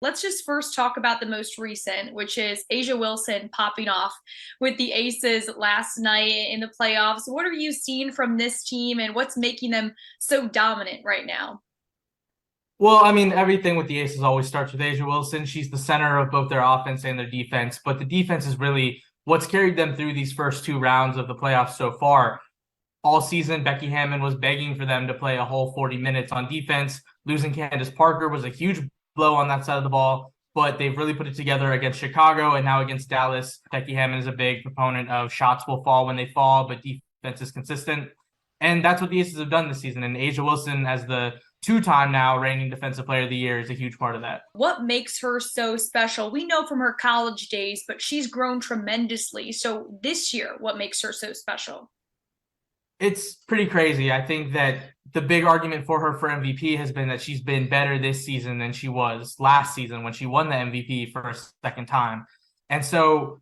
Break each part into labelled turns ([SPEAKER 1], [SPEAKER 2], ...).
[SPEAKER 1] Let's just first talk about the most recent, which is Asia Wilson popping off with the Aces last night in the playoffs. What are you seeing from this team and what's making them so dominant right now?
[SPEAKER 2] Well, I mean, everything with the Aces always starts with Asia Wilson. She's the center of both their offense and their defense, but the defense is really what's carried them through these first two rounds of the playoffs so far. All season, Becky Hammon was begging for them to play a whole 40 minutes on defense. Losing Candace Parker was a huge blow on that side of the ball, but they've really put it together against Chicago and now against Dallas. Becky Hammon is a big proponent of shots will fall when they fall, but defense is consistent. And that's what the Aces have done this season. And Asia Wilson, as the two-time now reigning defensive player of the year, is a huge part of that.
[SPEAKER 1] What makes her so special? We know from her college days, but she's grown tremendously. So this year, what makes her so special?
[SPEAKER 2] It's pretty crazy. I think that the big argument for her for MVP has been that she's been better this season than she was last season when she won the MVP for a second time. And so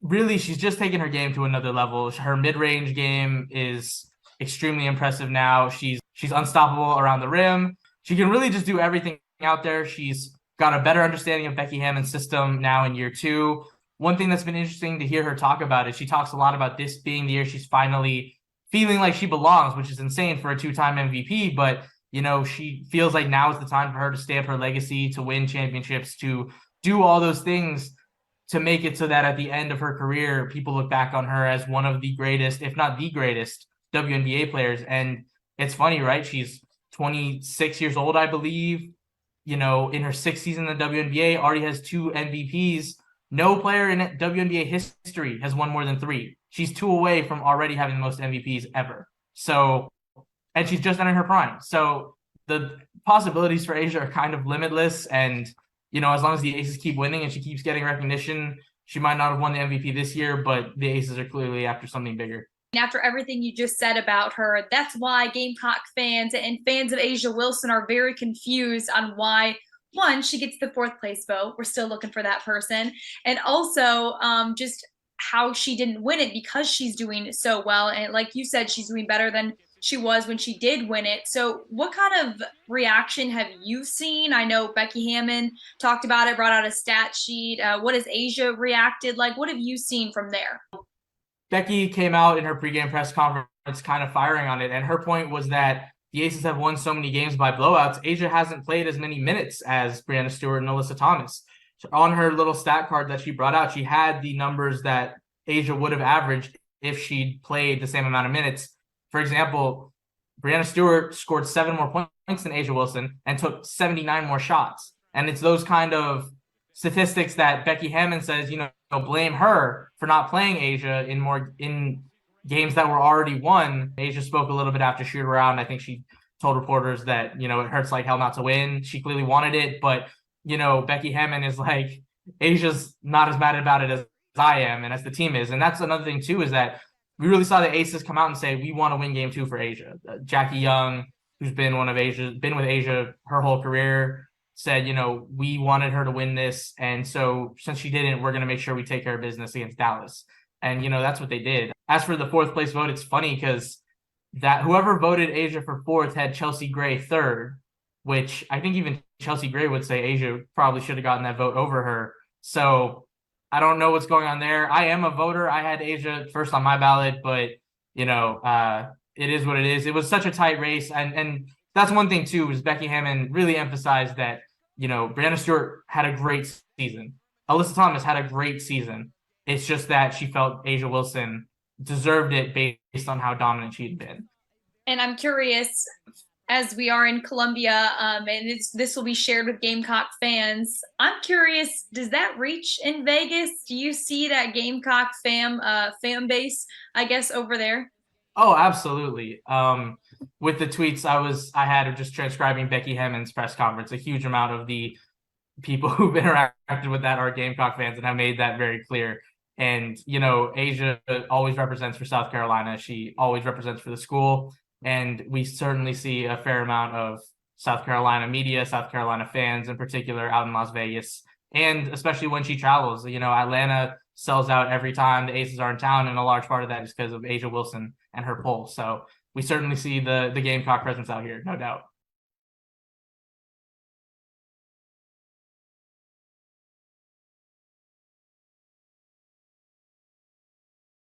[SPEAKER 2] really she's just taken her game to another level. Her mid-range game is extremely impressive now. She's unstoppable around the rim. She can really just do everything out there. She's got a better understanding of Becky Hammon's system now in year two. One thing that's been interesting to hear her talk about is she talks a lot about this being the year she's finally feeling like she belongs, which is insane for a two-time MVP. But, you know, she feels like now is the time for her to stamp her legacy, to win championships, to do all those things to make it so that at the end of her career, people look back on her as one of the greatest, if not the greatest, WNBA players. And it's funny, right? She's 26 years old, I believe. You know, in her sixth season in the WNBA, already has two MVPs. No player in WNBA history has won more than three. She's two away from already having the most MVPs ever. So, and she's just entering her prime. So the possibilities for Asia are kind of limitless. And, you know, as long as the Aces keep winning and she keeps getting recognition, she might not have won the MVP this year, but the Aces are clearly after something bigger.
[SPEAKER 1] After everything you just said about her, that's why Gamecock fans and fans of Asia Wilson are very confused on why one, she gets the fourth place vote. We're still looking for that person. And also just how she didn't win it because she's doing so well. And like you said, she's doing better than she was when she did win it. So, what kind of reaction have you seen? I know Becky Hammon talked about it, brought out a stat sheet. What has Asia reacted like? What have you seen from there?
[SPEAKER 2] Becky came out in her pregame press conference kind of firing on it. And her point was that the Aces have won so many games by blowouts. Asia hasn't played as many minutes as Breanna Stewart and Alyssa Thomas. So on her little stat card that she brought out, she had the numbers that Asia would have averaged if she'd played the same amount of minutes. For example, Breanna Stewart scored 7 more points than Asia Wilson and took 79 more shots. And it's those kind of statistics that Becky Hammon says, you know, blame her for not playing Asia in games that were already won. Asia spoke a little bit after shoot around. I think she told reporters that, you know, it hurts like hell not to win. She clearly wanted it, but, you know, Becky Hammon is like, Asia's not as mad about it as I am and as the team is. And that's another thing too, is that we really saw the Aces come out and say, we want to win game two for Asia. Jackie Young, who's been with Asia her whole career, said, you know, we wanted her to win this. And so since she didn't, we're going to make sure we take care of business against Dallas. And, you know, that's what they did. As for the fourth place vote, it's funny because that whoever voted Asia for fourth had Chelsea Gray third, which I think even Chelsea Gray would say Asia probably should have gotten that vote over her. So I don't know what's going on there. I am a voter. I had Asia first on my ballot, but, you know, it is what it is. It was such a tight race. And that's one thing, too, is Becky Hammon really emphasized that, you know, Breanna Stewart had a great season. Alyssa Thomas had a great season. It's just that she felt Asia Wilson deserved it based on how dominant she'd been.
[SPEAKER 1] And I'm curious, as we are in Columbia, and this will be shared with Gamecock fans. I'm curious, does that reach in Vegas? Do you see that Gamecock fan base, I guess, over there?
[SPEAKER 2] Oh, absolutely. With the tweets I had of just transcribing Becky Hammon's press conference, a huge amount of the people who've interacted with that are Gamecock fans and have made that very clear. And, you know, Asia always represents for South Carolina. She always represents for the school. And we certainly see a fair amount of South Carolina media, South Carolina fans in particular out in Las Vegas. And especially when she travels, you know, Atlanta sells out every time the Aces are in town. And a large part of that is because of Asia Wilson and her pull. So we certainly see the Gamecock presence out here, no doubt.